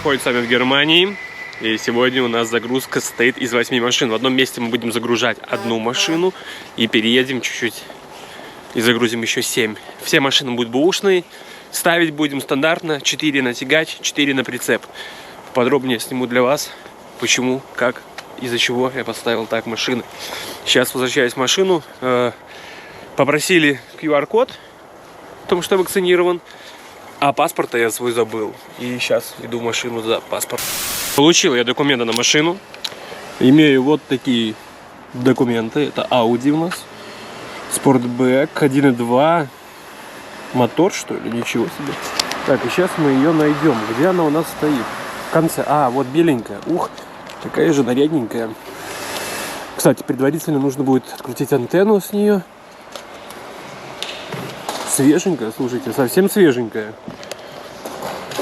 находимся с вами в Германии. И сегодня у нас загрузка состоит из 8 машин. В одном месте мы будем загружать одну машину и переедем чуть-чуть и загрузим еще 7. Все машины будут бэушные. Ставить будем стандартно 4 на тягач, 4 на прицеп. Подробнее сниму для вас, почему, как, из-за чего я поставил так машины. Сейчас возвращаюсь в машину. Попросили QR-код, потому что вакцинирован. А паспорта я свой забыл. И сейчас иду в машину за паспорт. Получил я документы на машину. Имею вот такие документы. Это Audi у нас. Sportback 1.2. Мотор, что ли? Ничего себе. Так, и сейчас мы ее найдем. Где она у нас стоит? В конце. А, вот беленькая. Ух, такая же нарядненькая. Кстати, предварительно нужно будет открутить антенну с нее. Свеженькая, слушайте, совсем свеженькая.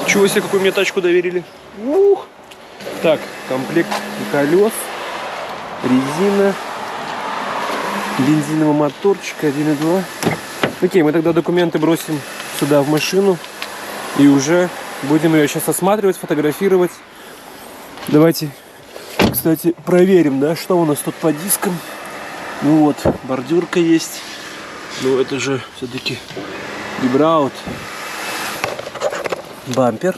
Чего себе, какую мне тачку доверили. Ух. Так, комплект колес, резина, бензиновый моторчик 1.2. Окей, мы тогда документы бросим сюда в машину и уже будем ее сейчас осматривать, фотографировать. Давайте, кстати, проверим, да, что у нас тут по дискам. Ну вот, бордюрка есть. Но это же все-таки гибраут. Бампер.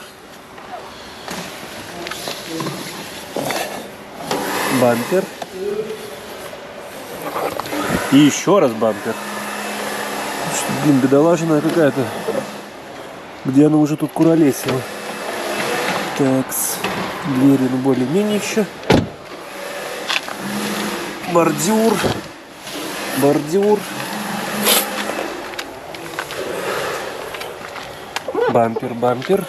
Бампер. И еще раз бампер. Что, блин, бедолажная какая-то. Где она уже тут куролесила. Такс. Двери, ну, более-менее еще. Бордюр. Бордюр. Бампер, бампер.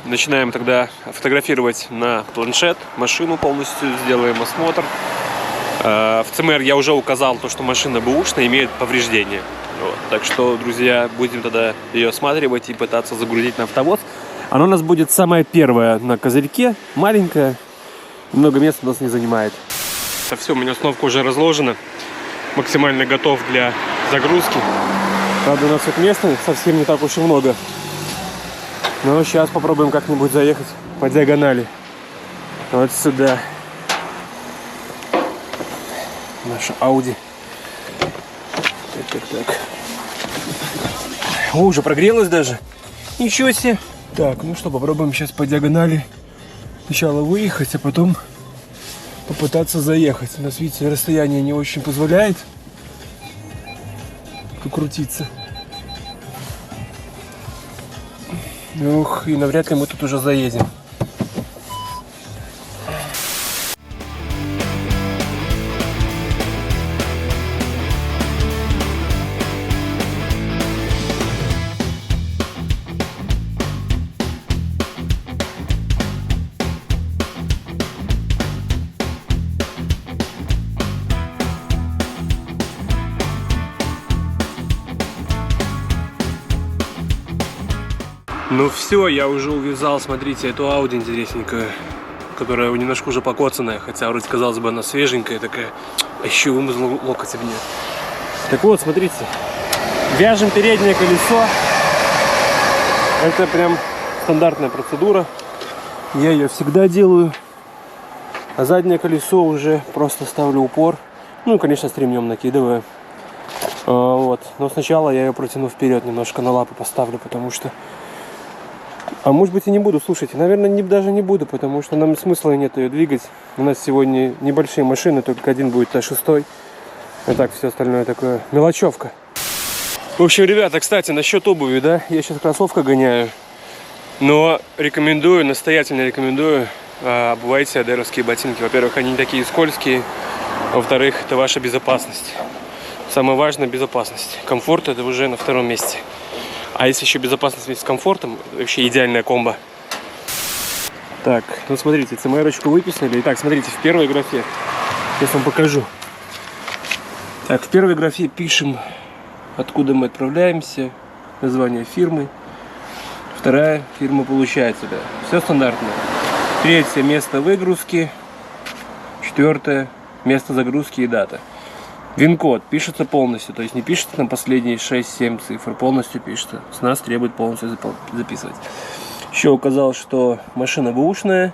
Начинаем тогда фотографировать на планшет машину полностью, сделаем осмотр. В ЦМР я уже указал то, что машина бэушная, имеет повреждения. Вот. Так что, друзья, будем тогда ее осматривать и пытаться загрузить на автовоз. Она у нас будет самая первая на козырьке, маленькая, много места у нас не занимает. Все, у меня установка уже разложена, максимально готов для загрузки. Правда, у нас тут места совсем не так уж и много. Но сейчас попробуем как-нибудь заехать по диагонали. Вот сюда. Наша Audi. Так. О, уже прогрелась даже. Ничего себе. Так, ну что, попробуем сейчас по диагонали сначала выехать, а потом попытаться заехать. У нас, видите, расстояние не очень позволяет покрутиться. Ох, и навряд ли мы тут уже заедем. Ну все, я уже увязал, смотрите, эту Audi интересненькую, которая немножко уже покоцанная, хотя вроде, казалось бы, она свеженькая такая, а еще вымазал локоть об нее. Так вот, смотрите, вяжем переднее колесо, это прям стандартная процедура, я ее всегда делаю, а заднее колесо уже просто ставлю упор, ну, конечно, с ремнем накидываю, вот, но сначала я ее протяну вперед, немножко на лапы поставлю, потому что... А может быть и не буду, слушайте, наверное, даже не буду, потому что нам смысла нет ее двигать. У нас сегодня небольшие машины, только один будет Т6. А так все остальное такое мелочевка. В общем, ребята, кстати, насчет обуви, да, я сейчас кроссовка гоняю. Но рекомендую, настоятельно рекомендую, обувайте адеровские ботинки. Во-первых, они не такие скользкие, во-вторых, это ваша безопасность. Самое важное — безопасность. Комфорт — это уже на втором месте. А если еще безопасность вместе с комфортом, вообще идеальная комбо. Так, ну смотрите, ЦМР-очку выписали. Итак, смотрите, в первой графе, сейчас вам покажу. Так, в первой графе пишем, откуда мы отправляемся, название фирмы. Вторая фирма получается, да. Все стандартно. Третье — место выгрузки. Четвертое — место загрузки и дата. ВИН-код пишется полностью, то есть не пишется там последние 6-7 цифр, полностью пишется. С нас требует полностью записывать. Еще оказалось, что машина бэушная,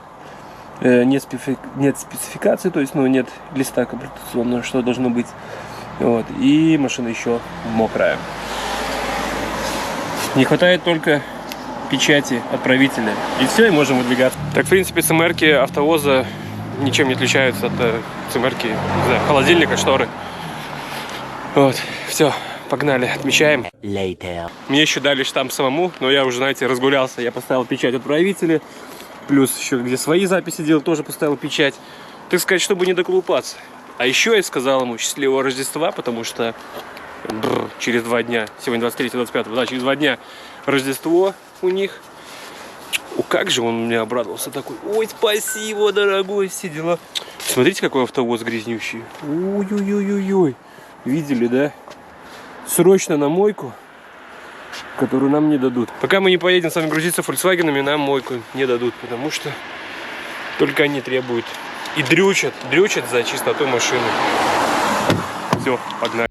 нет спецификации, то есть, ну, нет листа комплектационного, что должно быть. Вот. И машина еще мокрая. Не хватает только печати отправителя. И все, и можем выдвигаться. Так, в принципе, ЦМРки автовоза ничем не отличаются от ЦМРки, не знаю, холодильника, шторы. Вот, все, погнали, отмечаем. Later. Мне еще дали штамп самому, но я уже, знаете, разгулялся. Я поставил печать отправителя, плюс еще где свои записи делал, тоже поставил печать. Так сказать, чтобы не доколупаться. А еще я сказал ему счастливого Рождества, потому что через 2 дня, сегодня 23-25, да, через 2 дня Рождество у них. О, как же он мне обрадовался такой. Ой, спасибо, дорогой, все дела. Смотрите, какой автовоз грязнющий. Ой-ой-ой-ой-ой. Видели, да? Срочно на мойку, которую нам не дадут. Пока мы не поедем с вами грузиться фольксвагенами, нам мойку не дадут, потому что только они требуют. И дрючат за чистоту машины. Все, погнали.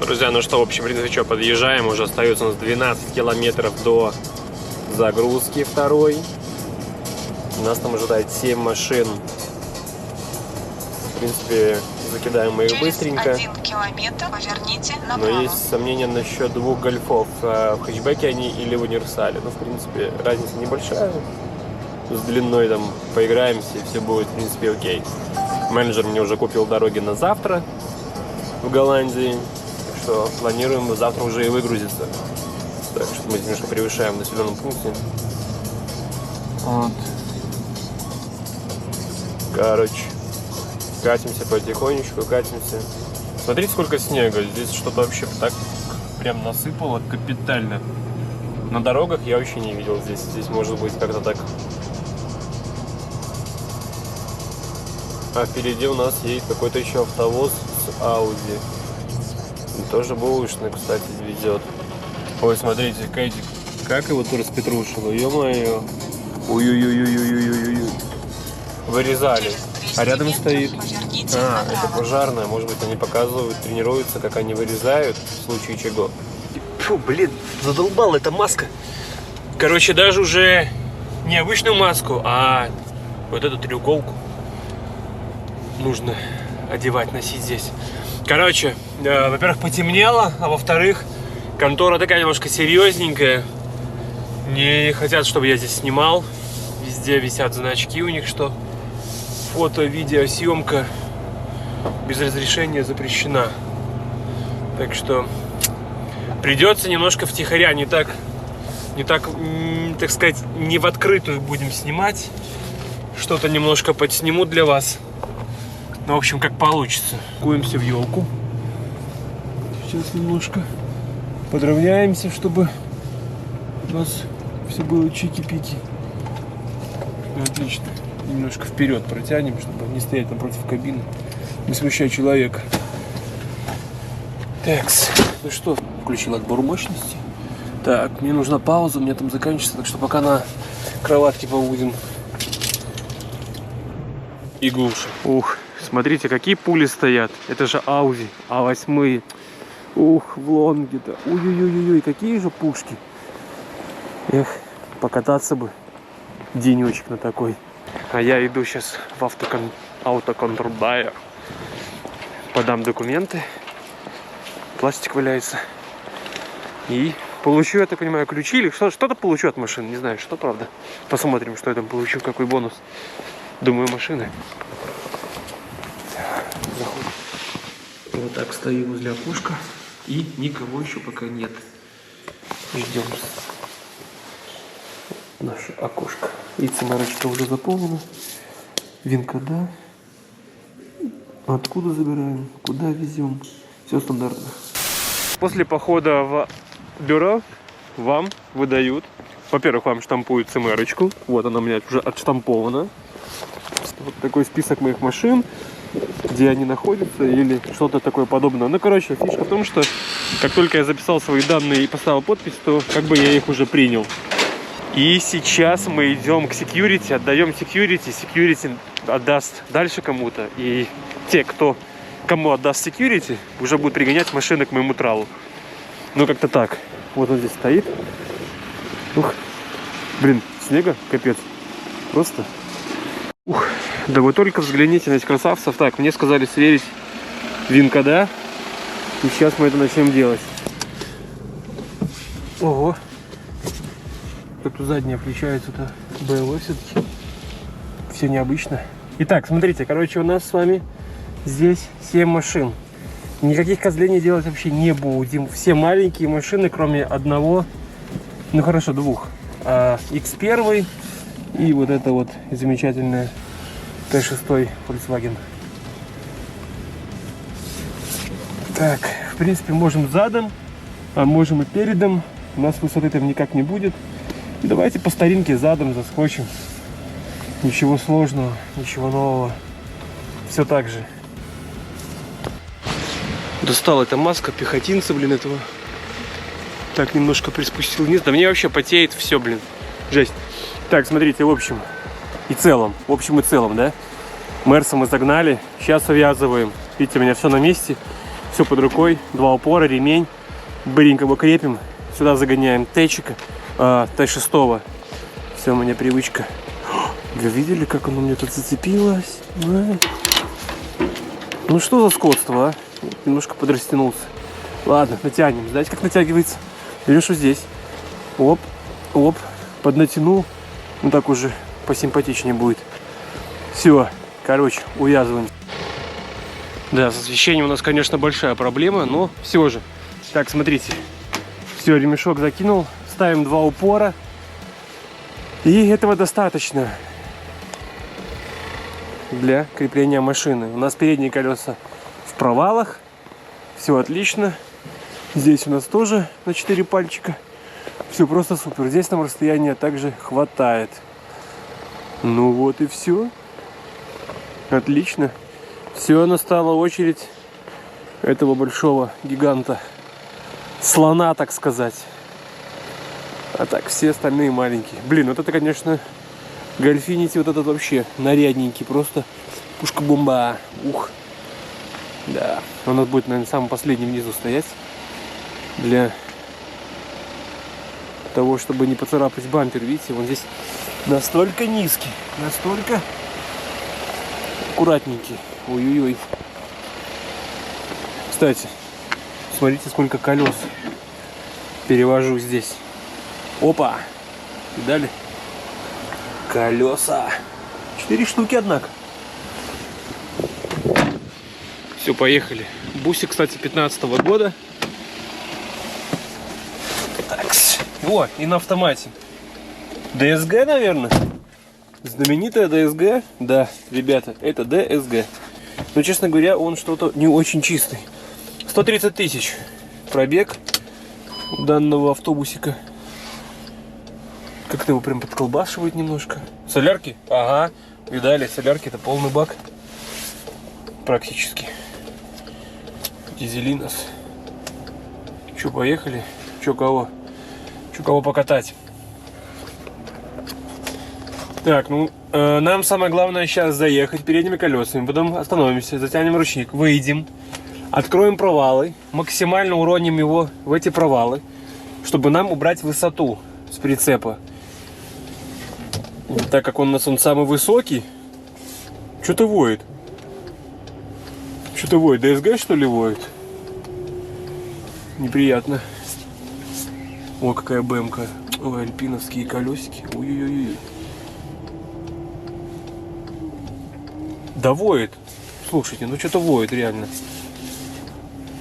Друзья, ну что, в общем, в принципе, что, подъезжаем, уже остается у нас 12 километров до загрузки второй. Нас там ожидает 7 машин. В принципе, закидаем мы их быстренько. 1 километр поверните направо. Но есть сомнения насчет 2 гольфов. В хэтчбеке они или в универсале. Ну, в принципе, разница небольшая. С длиной там поиграемся, и все будет, в принципе, окей. Менеджер мне уже купил дороги на завтра в Голландии. Что планируем завтра уже и выгрузиться. Так что мы немножко превышаем в населенном пункте. Вот. Короче, катимся потихонечку, катимся. Смотрите, сколько снега. Здесь что-то вообще так прям насыпало капитально. На дорогах я вообще не видел здесь. Здесь может быть как-то так. А впереди у нас есть какой-то еще автовоз с Audi. Тоже бэушный, кстати, везет. Ой, смотрите, Кайтик, как его тут распетрушило, ё-моё. Ой-ой-ой-ой-ой-ой-ой. Вырезали. А рядом стоит... А, это пожарная. Может быть, они показывают, тренируются, как они вырезают, в случае чего. Фу, блин, задолбала эта маска. Короче, даже уже не обычную маску, а вот эту треуголку нужно одевать, носить здесь. Короче, во-первых, потемнело, а во-вторых, контора такая немножко серьезненькая. Не хотят, чтобы я здесь снимал. Везде висят значки у них, что фото-видеосъемка без разрешения запрещена. Так что придется немножко втихаря, не так, так сказать, не в открытую будем снимать. Что-то немножко подсниму для вас. Ну, в общем, как получится. Куемся в елку. Сейчас немножко подровняемся, чтобы у нас все было чики-пики. Ну, отлично. Немножко вперед протянем, чтобы не стоять напротив кабины, не смущать человека. Так, ну что, включил отбор мощности. Так, мне нужна пауза, у меня там заканчивается, так что пока на кроватке побудем. И глуше. Ух, смотрите, какие пули стоят. Это же Audi А8. Ух, в лонге-то. Ой-ой-ой-ой, какие же пушки. Эх, покататься бы денечек на такой. А я иду сейчас в автоконтрбайер. Подам документы. Пластик валяется. И получу, я так понимаю, ключи или что-то получу от машины. Не знаю, что, правда. Посмотрим, что я там получу, какой бонус. Думаю, машины. Заходим. Вот так стою возле окошка. И никого еще пока нет. Ждем наше окошко. И цимарочка уже заполнена. ВИН-кода. Откуда забираем? Куда везем? Все стандартно. После похода в бюро вам выдают. Во-первых, вам штампуют цимарочку. Вот она у меня уже отштампована. Вот такой список моих машин, где они находятся или что-то такое подобное. Ну, короче, фишка в том, что как только я записал свои данные и поставил подпись, то как бы я их уже принял. И сейчас мы идем к security, отдаем security. Security отдаст дальше кому-то. И те, кому отдаст security, уже будут пригонять машины к моему тралу. Ну, как-то так. Вот он здесь стоит. Ух, блин, снега капец. Просто. Ух, да вы только взгляните на этих красавцев. Так, мне сказали сверить ВИН-кода. И сейчас мы это начнем делать. Ого. Как-то задняя включается-то BMW все-таки. Все необычно. Итак, смотрите, короче, у нас с вами здесь 7 машин. Никаких козлений делать вообще не будем. Все маленькие машины, кроме одного, ну хорошо, двух. X1 и вот это вот замечательная Т6 Volkswagen. Так, в принципе, можем задом, а можем и передом. У нас высоты там никак не будет. И давайте по старинке задом заскочим. Ничего сложного, ничего нового. Все так же. Достал эта маска пехотинца, блин, этого. Так, немножко приспустил вниз. Да мне вообще потеет все, блин. Жесть. Так, смотрите, в общем и целом. В общем и целом, да? Мерса мы загнали. Сейчас увязываем. Видите, у меня все на месте. Все под рукой. 2 упора, ремень. Быренько его крепим. Сюда загоняем Т-чика. Т6. Все, у меня привычка. Вы видели, как оно мне тут зацепилось? Ну что за скотство, а? Немножко подрастянулся. Ладно, натянем. Знаете, как натягивается? Берешь вот здесь. Оп, оп. Поднатянул. Ну так уже посимпатичнее будет. Все, короче, увязываем. Да, с освещением у нас, конечно, большая проблема, но все же. Так, смотрите. Все, ремешок закинул. Ставим 2 упора. И этого достаточно для крепления машины. У нас передние колеса в провалах. Все отлично. Здесь у нас тоже на 4 пальчика. Все просто супер. Здесь нам расстояния также хватает. Ну вот и все. Отлично. Все, настала очередь этого большого гиганта. Слона, так сказать. А так все остальные маленькие. Блин, вот это, конечно, Гольфинити, вот этот вообще нарядненький. Просто пушка-бомба. Ух. Да. Он у нас будет, наверное, самым последним внизу стоять. Для того, чтобы не поцарапать бампер. Видите, он здесь настолько низкий. Настолько аккуратненький. Ой-ой-ой. Кстати, смотрите, сколько колес перевожу здесь. Опа! Видали? Колеса. 4 штуки, однако. Все, поехали. Бусик, кстати, 15-го года. Такс. О, и на автомате. ДСГ, наверное. Знаменитая ДСГ. Да, ребята, это ДСГ. Но, честно говоря, он что-то не очень чистый. 130 тысяч пробег данного автобусика. Как-то его прям подколбашивает немножко. Солярки? Ага. Видали, солярки это полный бак. Практически. Дизелинос. Че, поехали? Че, кого? Чё кого покатать. Так, ну, нам самое главное сейчас заехать передними колесами, потом остановимся, затянем ручник, выйдем, откроем провалы, максимально уроним его в эти провалы, чтобы нам убрать высоту с прицепа. Так как он у нас самый высокий, что-то воет. Что-то воет, ДСГ что ли воет? Неприятно. О, какая БМка. Ой, альпиновские колесики. Ой-ой-ой. Да воет. Слушайте, ну что-то воет реально.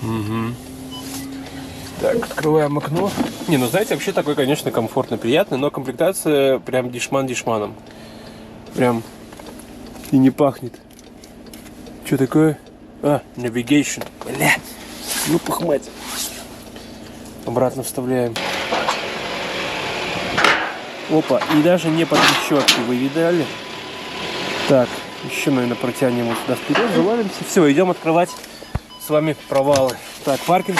Угу. Так, открываем окно. Не, ну знаете, вообще такой, конечно, комфортно, приятный, но комплектация прям дешман дешманом. Прям и не пахнет. Что такое? А, navigation. Бля. Ну похмать. Обратно вставляем. Опа, и даже не по трещотке, вы видали? Так, еще, наверное, протянем его сюда вперед, завалимся. Все, идем открывать с вами провалы. Так, паркинг,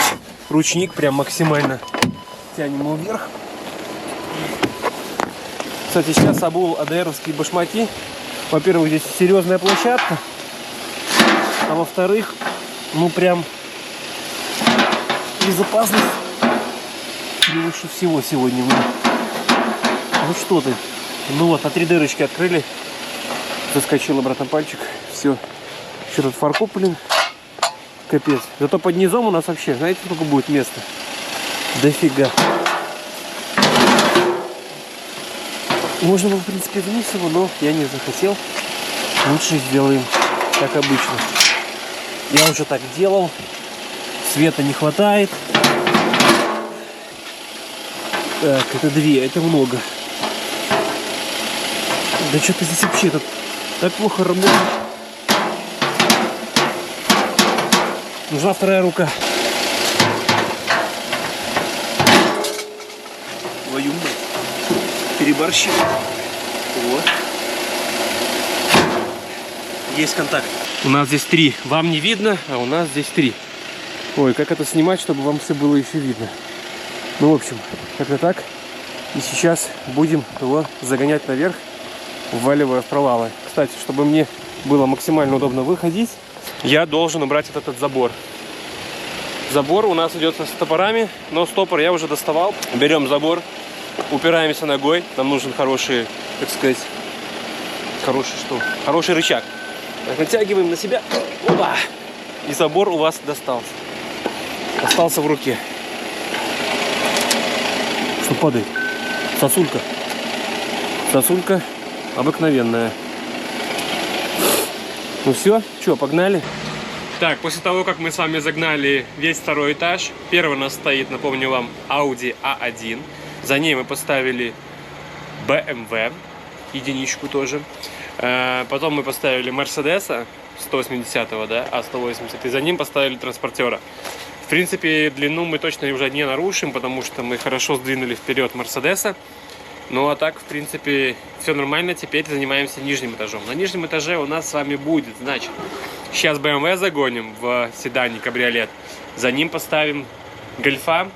ручник прям максимально тянем его вверх. Кстати, сейчас обул АДРовские башмаки. Во-первых, здесь серьезная площадка. А во-вторых, ну прям безопасность превыше всего сегодня. Ну что ты? Ну вот, на 3 дырочки открыли. Заскочил обратно пальчик. Все. Еще тут фаркоп, блин. Капец. Зато под низом у нас вообще, знаете, сколько будет места? Дофига. Можно было, в принципе, вниз его, но я не захотел. Лучше сделаем, как обычно. Я уже так делал. Света не хватает. Так, это 2, это много. Да что-то здесь вообще так плохо работает. Нужна вторая рука. Твою мать. Переборщил. Вот. Есть контакт. У нас здесь 3. Вам не видно, а у нас здесь 3. Ой, как это снимать, чтобы вам все было еще видно. Ну, в общем, как-то так. И сейчас будем его загонять наверх, вваливая в провалы. Кстати, чтобы мне было максимально удобно выходить, я должен убрать этот забор. Забор у нас идет с топорами, но стопор я уже доставал. Берем забор, упираемся ногой. Нам нужен хороший, так сказать, хороший рычаг. Так, натягиваем на себя. Опа! И забор у вас достался. Остался в руке. Что падает? Сосулька. Сосулька обыкновенная. Ну все, что, погнали? Так, после того, как мы с вами загнали весь второй этаж, первый у нас стоит, напомню вам, Audi A1. За ней мы поставили BMW, единичку тоже. Потом мы поставили Mercedes 180-го, да, А180, и за ним поставили транспортера. В принципе, длину мы точно уже не нарушим, потому что мы хорошо сдвинули вперед Мерседеса. Ну а так, в принципе, все нормально. Теперь занимаемся нижним этажом. На нижнем этаже у нас с вами будет, значит, сейчас BMW загоним в седане кабриолет. За ним поставим Гольфа.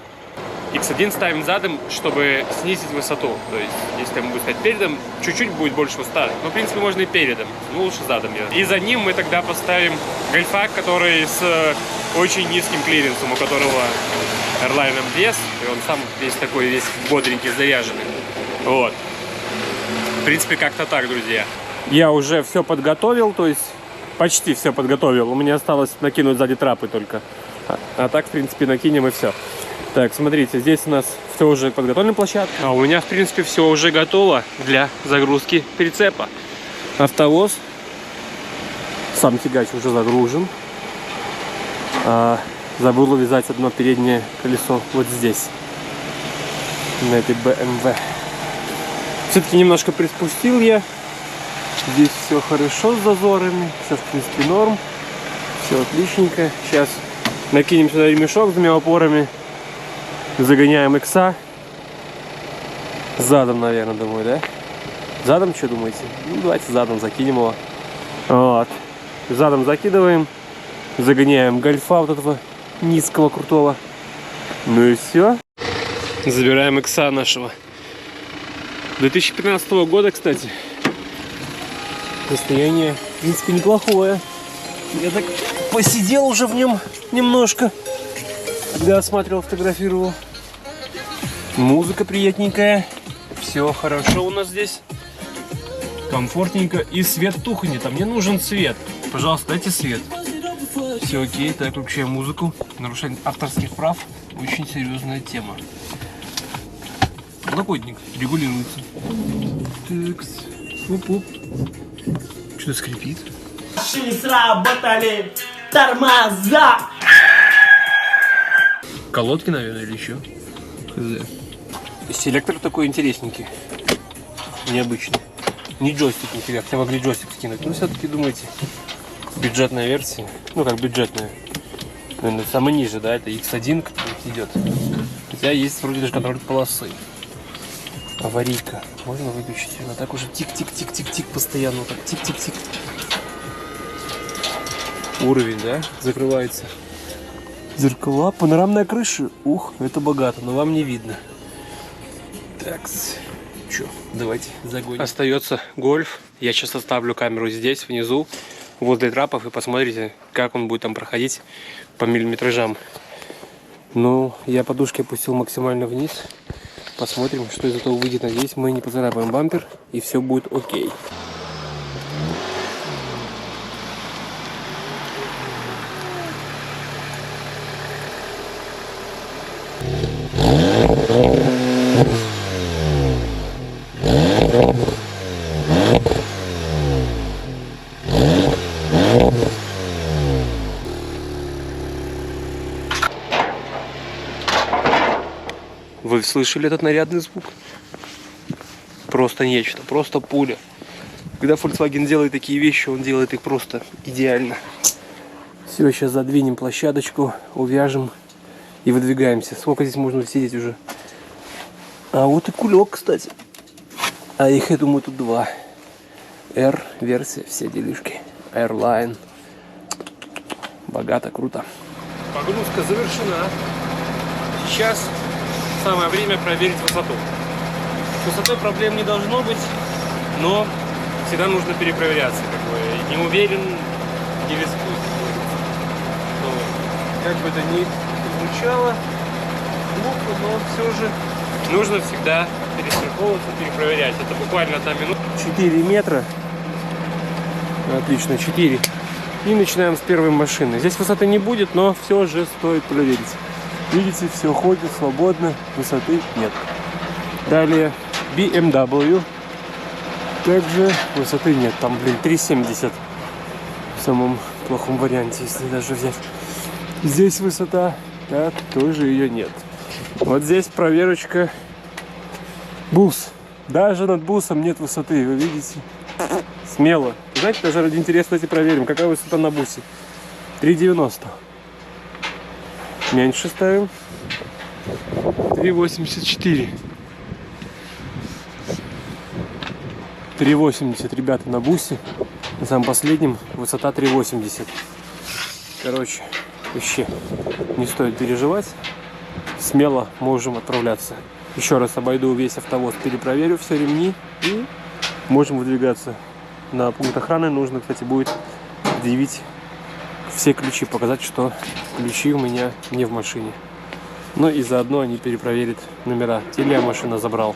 X1 ставим задом, чтобы снизить высоту. То есть, если мы будем стоять передом, чуть-чуть будет больше высоты. Но, в принципе, можно и передом. Ну, лучше задом делать. И за ним мы тогда поставим Гольфа, который с очень низким клиренсом, у которого Airline вес. И он сам весь такой, весь бодренький, заряженный. Вот. В принципе, как-то так, друзья. Я уже все подготовил, то есть почти все подготовил. У меня осталось накинуть сзади трапы только. А так, в принципе, накинем и все. Так, смотрите, здесь у нас все уже подготовлена площадка. А у меня, в принципе, все уже готово для загрузки прицепа. Автовоз. Сам тягач уже загружен. Забыл увязать одно переднее колесо вот здесь. На этой BMW. Все-таки немножко приспустил я. Здесь все хорошо с зазорами. Все, в принципе, норм. Все отличненько. Сейчас накинем сюда ремешок с двумя опорами. Загоняем икса. Задом, наверное, думаю, да? Задом, что думаете? Ну, давайте задом закинем его. Вот. Задом закидываем. Загоняем Гольфа вот этого низкого, крутого. Ну и все. Забираем икса нашего. 2015 года, кстати. Состояние, в принципе, неплохое. Я так посидел уже в нем немножко, когда осматривал, фотографировал. Музыка приятненькая. Все хорошо у нас здесь. Комфортненько. И свет тухнет. А мне нужен свет. Пожалуйста, дайте свет. Все окей. Так, включаем музыку. Нарушение авторских прав. Очень серьезная тема. Подлокотник регулируется. Такс. Оп-оп. Что-то скрипит. Не сработали тормоза. Колодки, наверное, или еще. Хз. Селектор такой интересненький. Необычный. Не джойстик нифига, хотя могли джойстик скинуть. Но все-таки думаете, бюджетная версия. Ну как бюджетная. Наверное, самый ниже, да, это X1 идет. Хотя есть вроде даже контроль полосы. Аварийка. Можно выключить ее? Она так уже тик-тик-тик-тик-тик постоянно. Вот так тик-тик-тик. Уровень, да? Закрывается. Зеркала, панорамная крыша. Ух, это богато, но вам не видно. Так, что, давайте загоним. Остается гольф. Я сейчас оставлю камеру здесь, внизу, возле трапов, и посмотрите, как он будет там проходить по миллиметражам. Ну, я подушки опустил максимально вниз. Посмотрим, что из этого выйдет. Надеюсь, мы не поцарапаем бампер, и все будет окей. Вы слышали этот нарядный звук? Просто нечто, просто пуля. Когда Volkswagen делает такие вещи, он делает их просто идеально. Все, сейчас задвинем площадочку, увяжем и выдвигаемся. Сколько здесь можно сидеть уже? А вот и кулек, кстати. А их, я думаю, тут два. R-версия, все делишки. Airline. Богато, круто. Погрузка завершена. Сейчас самое время проверить высоту. С высотой проблем не должно быть, но всегда нужно перепроверяться. Не уверен, не рискует. Как бы это ни звучало глупо, но все же нужно всегда перестраховываться, перепроверять. Это буквально 1 минута. 4 метра. Отлично, 4. И начинаем с первой машины. Здесь высоты не будет, но все же стоит проверить. Видите, все ходит свободно, высоты нет. Далее BMW. Также высоты нет. Там, 3,70 в самом плохом варианте, если даже взять. Здесь высота, так, тоже ее нет. Вот здесь проверочка. Бус. Даже над бусом нет высоты, вы видите? Смело. Знаете, даже ради интереса давайте проверим, какая высота на бусе. 3,90. Меньше ставим. 3,84. 3,80, ребята, на бусе. На самом последнем высота 3,80. Короче, вообще не стоит переживать. Смело можем отправляться. Еще раз обойду весь автовоз, перепроверю все ремни и можем выдвигаться. На пункт охраны нужно, кстати, будет предъявить все ключи, показать, что ключи у меня не в машине. Ну и заодно они перепроверят номера. Те ли я машину забрал.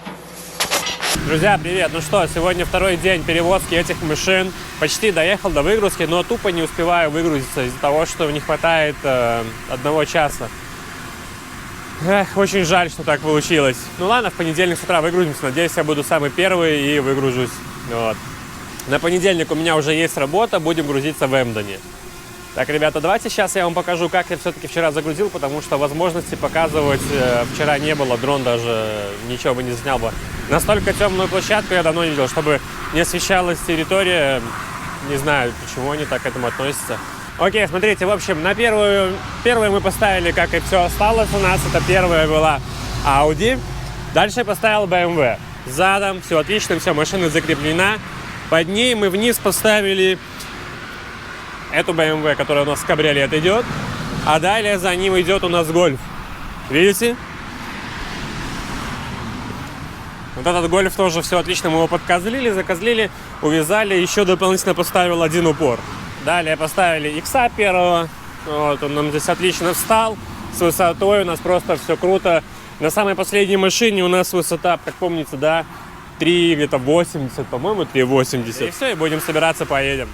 Друзья, привет! Ну что, сегодня второй день перевозки этих машин. Почти доехал до выгрузки, но тупо не успеваю выгрузиться из-за того, что не хватает 1 часа. Эх, очень жаль, что так получилось. Ну ладно, в понедельник с утра выгрузимся. Надеюсь, я буду самый первый и выгружусь. Вот. На понедельник у меня уже есть работа, будем грузиться в Эмдоне. Так, ребята, давайте сейчас я вам покажу, как я все-таки вчера загрузил, потому что возможности показывать вчера не было, дрон даже ничего бы не снял бы. Настолько темную площадку я давно не видел, чтобы не освещалась территория. Не знаю, почему они так к этому относятся. Окей, смотрите, в общем, на первую мы поставили, как и все осталось у нас, это первая была Audi. Дальше я поставил BMW. Задом, все отлично, все, машина закреплена. Под ней мы вниз поставили эту BMW, которая у нас в кабриолет идет. А далее за ним идет у нас Golf. Видите? Вот этот гольф тоже все отлично, мы его подкозлили, закозлили, увязали, еще дополнительно поставил один упор. Далее поставили икса первого, вот, он нам здесь отлично встал, с высотой у нас просто все круто. На самой последней машине у нас высота, как помните, да, 3 где-то 80, по-моему, 3,80. И все, и будем собираться, поедем.